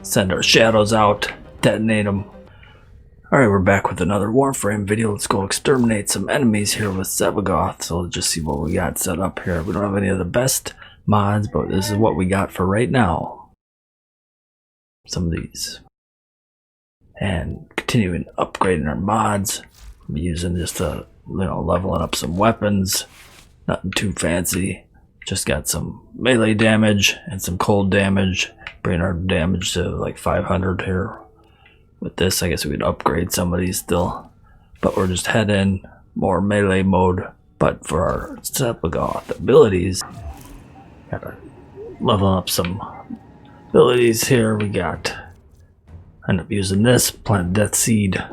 send our shadows out, detonate them. Alright, we're back with another Warframe video. Let's go exterminate some enemies here with Sevagoth. So let's just see what we got set up here. We don't have any of the best mods, but this is what we got for right now. Some of these. And continuing upgrading our mods. I'm using just leveling up some weapons. Nothing too fancy. Just got some melee damage and some cold damage. Bring our damage to like 500 here. With this, I guess we could upgrade some of these still. But we're just heading more melee mode. But for our Sebagoth abilities, gotta level up some abilities here. We got, end up using this, plant death seed,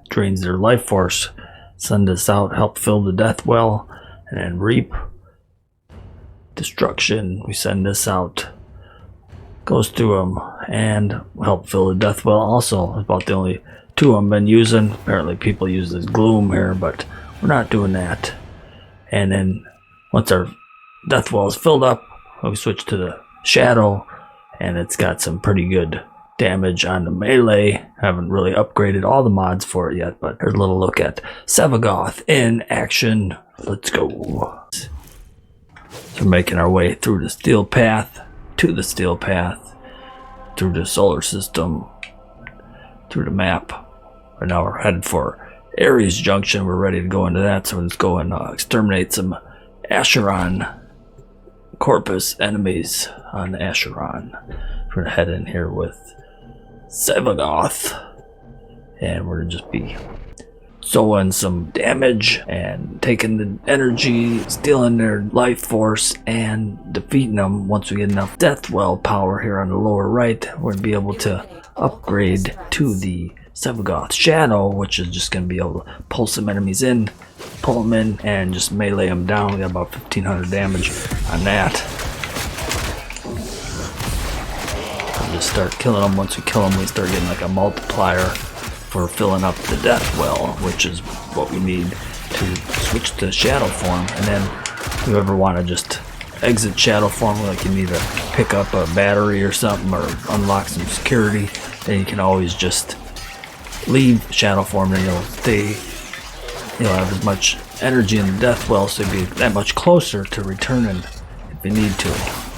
drains their life force, send this out, help fill the death well, and then reap destruction. We send this out, goes through them, and help fill the death well. Also, about the only two I've been using. Apparently people use this gloom here, but we're not doing that. And then once our death well is filled up, we switch to the shadow, and it's got some pretty good damage on the melee. Haven't really upgraded all the mods for it yet, but here's a little look at Sevagoth in action. Let's go. So we're making our way through the steel path, to the steel path, through the solar system, through the map. Right now we're headed for Ares Junction. We're ready to go into that, so let's go and exterminate some Acheron Corpus enemies on Acheron. We're gonna head in here with Sevagoth, and we're gonna just be sowing some damage and taking the energy, stealing their life force, and defeating them. Once we get enough death well power here on the lower right, we're gonna be able to upgrade to the Sebagoth Shadow, which is just gonna be able to pull some enemies in, pull them in, and just melee them down. We got about 1500 damage on that. We'll just start killing them. Once we kill them, we start getting like a multiplier for filling up the death well, which is what we need to switch to shadow form. And then if you ever want to just exit shadow form, like you need to pick up a battery or something or unlock some security, then you can always just leave shadow form, and you'll have as much energy in the death well, so you'll be that much closer to returning if you need to.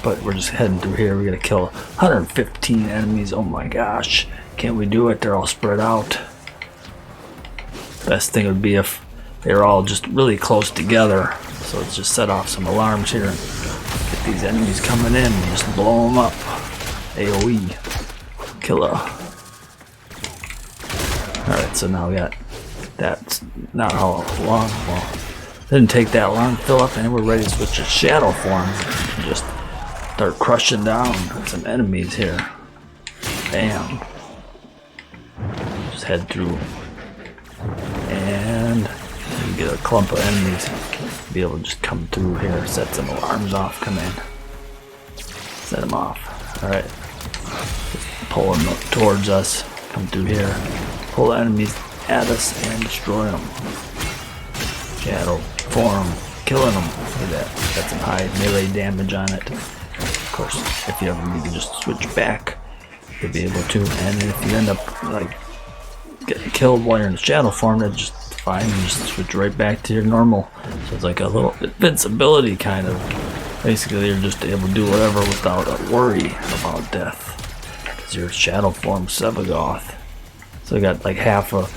But we're just heading through here. We gotta kill 115 enemies. Oh my gosh, can't we do it? They're all spread out. Best thing would be if they're all just really close together. So let's just set off some alarms here and get these enemies coming in and just blow them up. AoE killer. Alright, so now we got, that's not how long, well, didn't take that long to fill up, and we're ready to switch to shadow form and just start crushing down some enemies here. Bam. Just head through, and you get a clump of enemies. Be able to just come through here, set some alarms off, come in, set them off. Alright, pull them up towards us, come through here, pull the enemies at us and destroy them. Shadow form, killing them. Look at that, got some high melee damage on it. Of course, if you ever need to just switch back, you'll be able to. And if you end up like getting killed while you're in the shadow form, that's just fine. You just switch right back to your normal. So it's like a little invincibility kind of. Basically, you're just able to do whatever without a worry about death, because you're shadow form Sevagoth. So we got like half a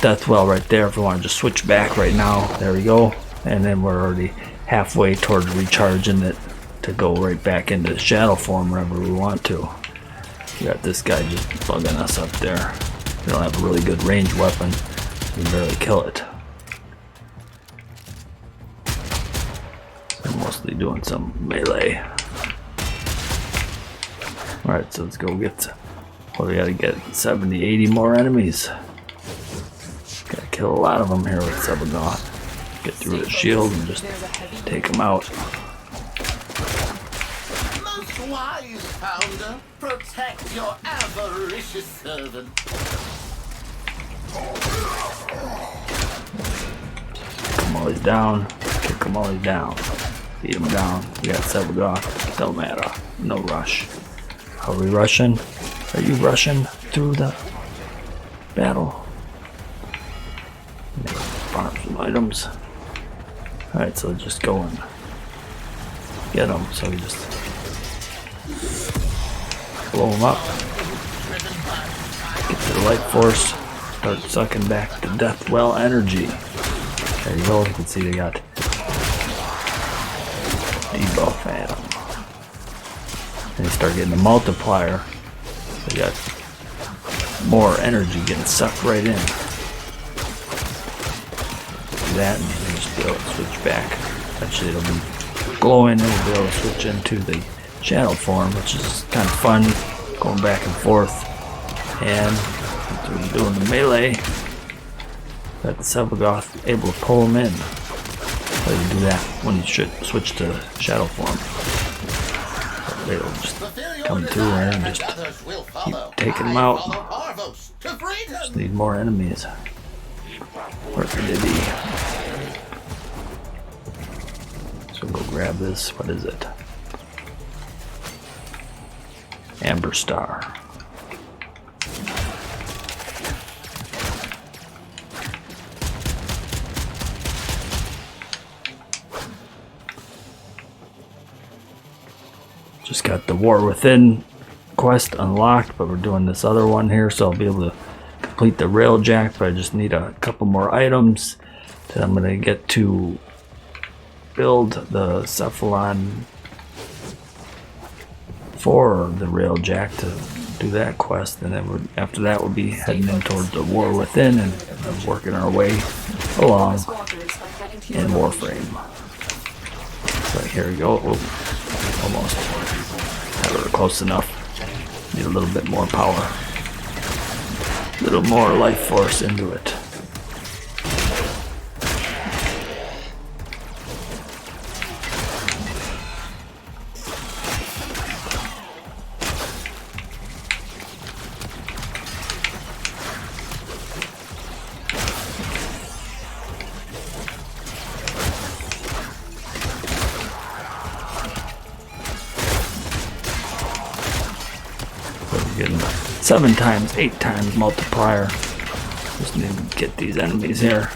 death well right there. If we want to just switch back right now, there we go. And then we're already halfway towards recharging it to go right back into shadow form wherever we want to. We got this guy just bugging us up there. We don't have a really good ranged weapon. We can barely kill it. I'm mostly doing some melee. Alright, so let's go get, well, we gotta get 70, 80 more enemies. Gotta kill a lot of them here with Sebagoth. Get through his shield and just take them out. Most wise founder, protect your avaricious servant. Kick them all down. Kick them all down. Beat them down. We got Sevagoth. Don't matter. No rush. Are we rushing? Are you rushing through the battle? Farm some items. Alright, so just go and get them. So we just blow them up. Get to the life force. Start sucking back the death well energy. There you go. You can see they got debuff at them. And you start getting the multiplier. They got more energy getting sucked right in. Do that and you just be able to switch back. Actually it'll be glowing and we'll be able to switch into the shadow form, which is kind of fun, going back and forth. And after we're doing the melee, got the Sevagoth able to pull them in. So you do that when you should switch to shadow form. They'll just come through and just keep taking them out. Just need more enemies. Where could they be? So go grab this. What is it? Amber Star. Just got the War Within quest unlocked, but we're doing this other one here, so I'll be able to complete the Railjack, but I just need a couple more items. Then I'm going to get to build the Cephalon for the Railjack to do that quest, and then after that we'll be heading in towards the War Within and working our way along in Warframe. So here we go. Oh, almost. Have her close enough. Need a little bit more power. A little more life force into it. Getting 7 times, 8 times multiplier. Just need to get these enemies here.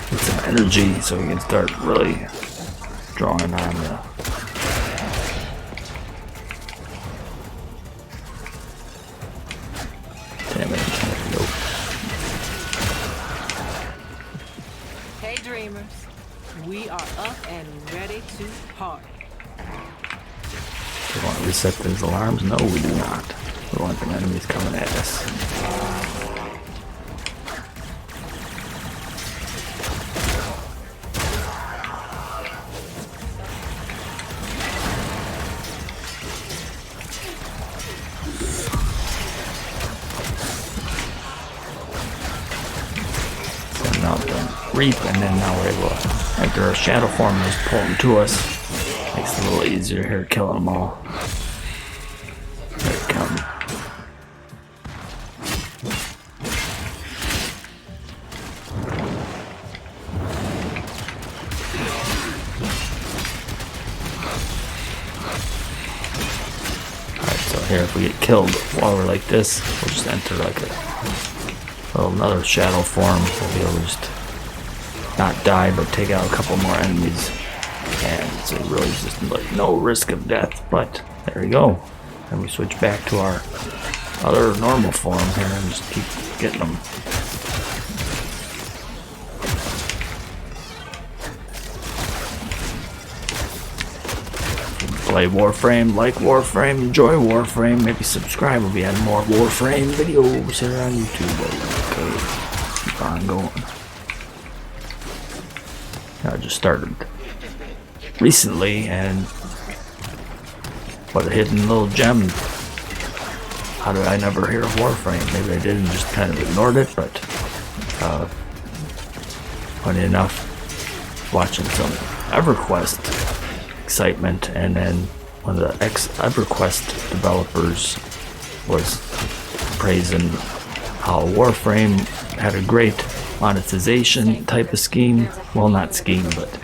Get some energy so we can start really drawing on the damage. Nope. Hey dreamers, we are up and ready to party. Do we want to reset those alarms? No, we do not. We want the enemies coming at us. Sending out the reap, and then now we're able to, after our shadow form is pulling to us, makes it a little easier here killing them all. There it comes. Alright, so here if we get killed while we're like this, we'll just enter like another shadow form. We'll be able to just not die but take out a couple more enemies. And so really just like no risk of death, but there we go. And we switch back to our other normal form here and just keep getting them. Play Warframe, like Warframe, enjoy Warframe, maybe subscribe. We'll be adding more Warframe videos here on YouTube. Okay, keep on going. I just started recently, and what a hidden little gem. How did I never hear of Warframe? Maybe I did and just kind of ignored it, but funny enough, watching some EverQuest excitement, and then one of the ex-EverQuest developers was praising how Warframe had a great monetization type of scheme. Well, not scheme, but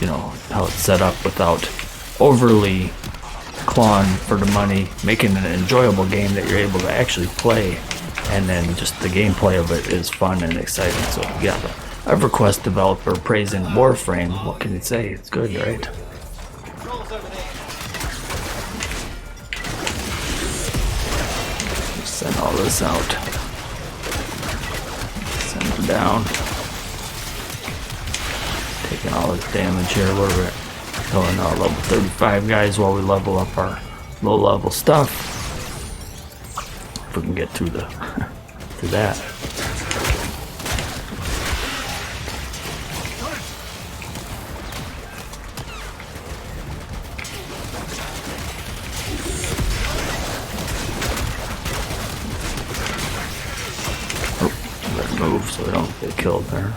you know, how it's set up without overly clawing for the money, making an enjoyable game that you're able to actually play, and then just the gameplay of it is fun and exciting. So you got the EverQuest developer praising Warframe. What can you say? It's good, right? Send all this out. Send them down. Taking all this damage here. We're going level 35 guys while we level up our low level stuff. If we can get through the through that. Oh, better move so we don't get killed there.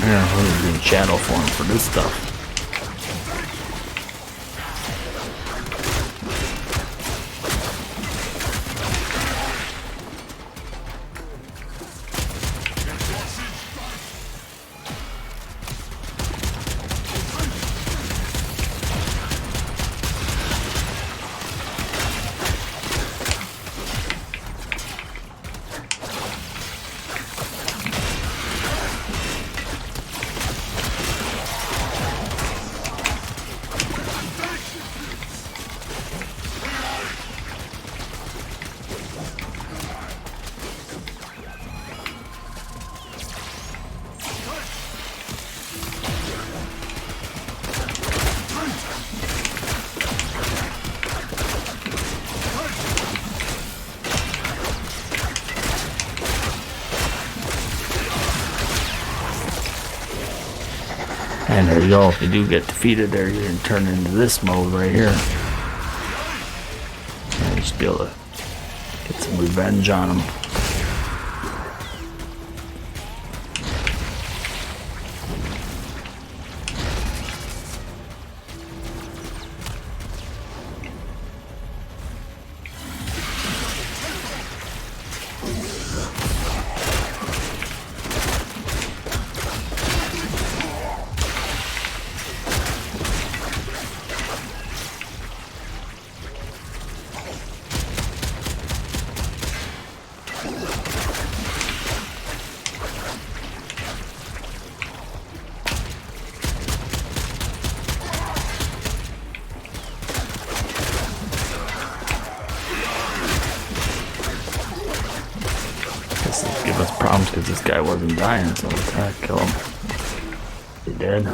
Here, we're doing shadow form for this stuff. And there you go. If you do get defeated there, you're going to turn into this mode right here. And just be able to get some revenge on them. Give us problems because this guy wasn't dying, so let's try to kill him. He dead.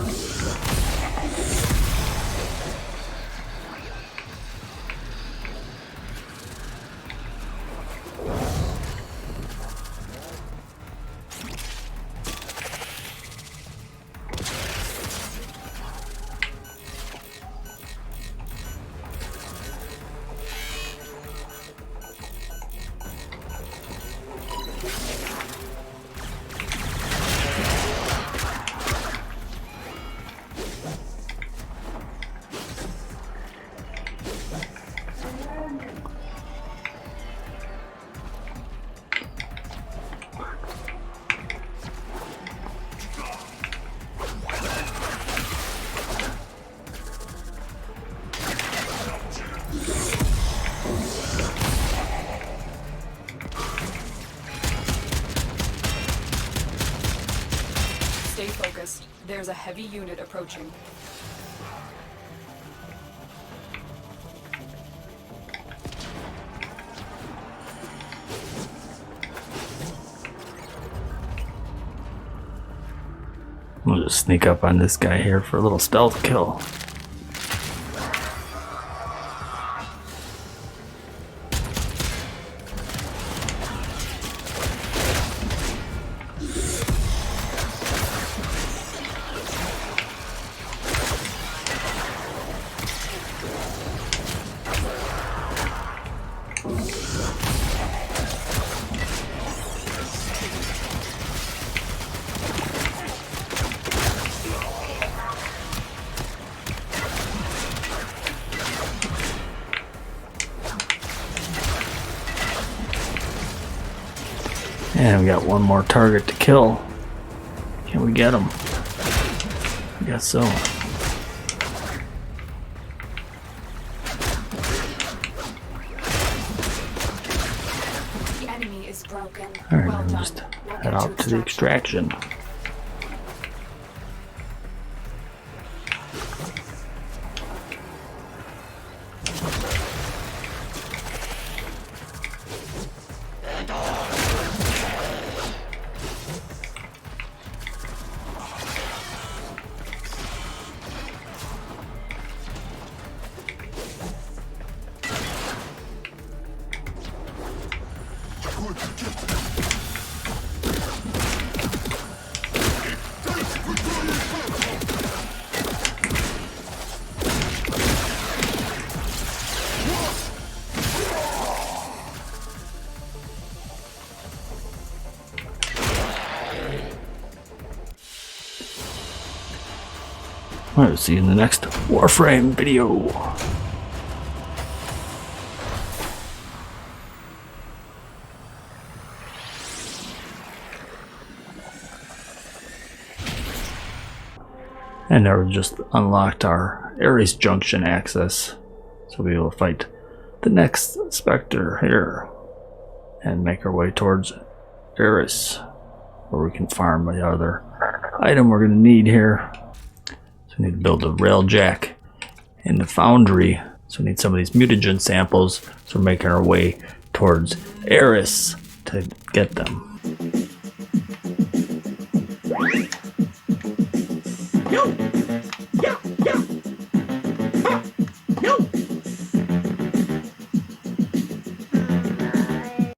Stay focused. There's a heavy unit approaching. We'll just sneak up on this guy here for a little stealth kill. And we got one more target to kill. Can we get him? I guess so. The enemy is broken. Alright, Well then done. just We'll head get out to the extraction. Alright, see you in the next Warframe video. And now we just unlocked our Ares Junction access. So we'll be able to fight the next Spectre here. And make our way towards Ares, where we can farm the other item we're going to need here. So we need to build a rail jack in the foundry. So we need some of these mutagen samples. So we're making our way towards Ares to get them. You